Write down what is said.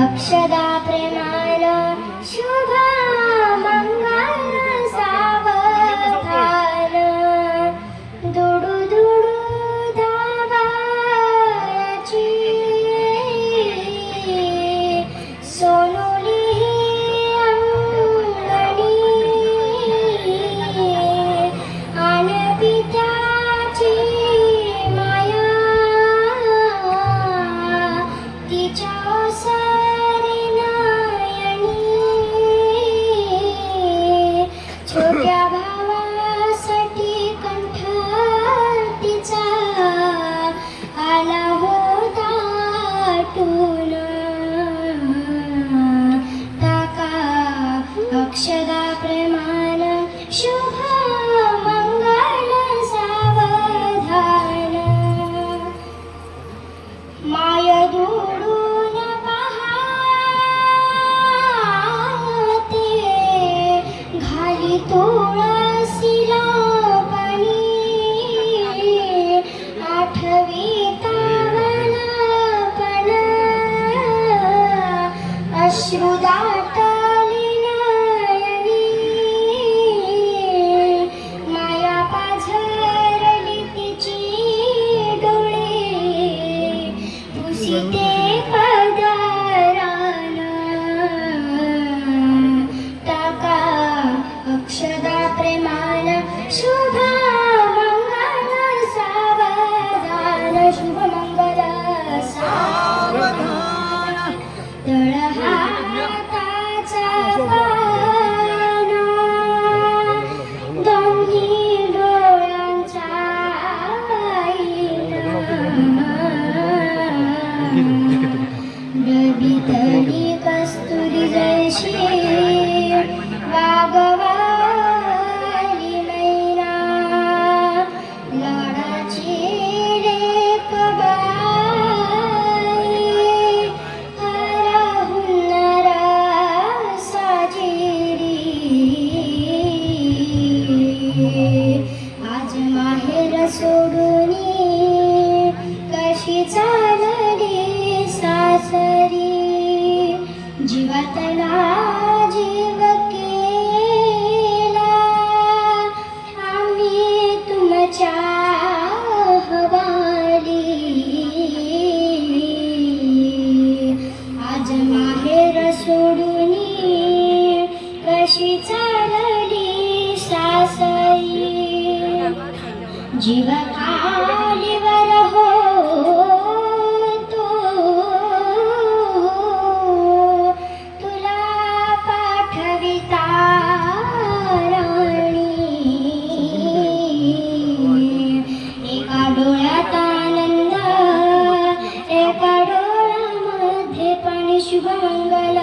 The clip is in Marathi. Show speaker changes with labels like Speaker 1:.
Speaker 1: अक्षदा प्रेमाल शुभ मंगल सावधान दुडू दुडू धावाची सोनुली अंगणी आन पित्याची माया तिच्या छोट्या भावासाठी कंठ तिचा आला होता टून काका अक्षदा प्रेमान शुभ मंगल सावधान माय दुडून पाहते घाली तुळसीला पाणी आठवीता पण अश्रू दाटली नयनी माया पाझरली तिची डोळे पुसिते पदरान टाका अक्षदा प्रेमान शुभ मंगल सावधान शुभ मंगल सावधान तळ हाताचा पान दोन्ही डोळ्यांचा डबी तडी कस्तुरी जैशी वागवाली मैना लाडाची लेक बाई हरहुन रसाजिरी आज माहेर सोडूनी कशी चालली सासरी जीवातला जीव केला आम्ही तुमच्या हवाली आज माहेर सोडूनी कशी चालली सासरी जीवा खालीवर होतो तुला पाठविता राणी एका डोळ्यात आनंद एका डोळ्यामध्ये पाणी शुभ मंगल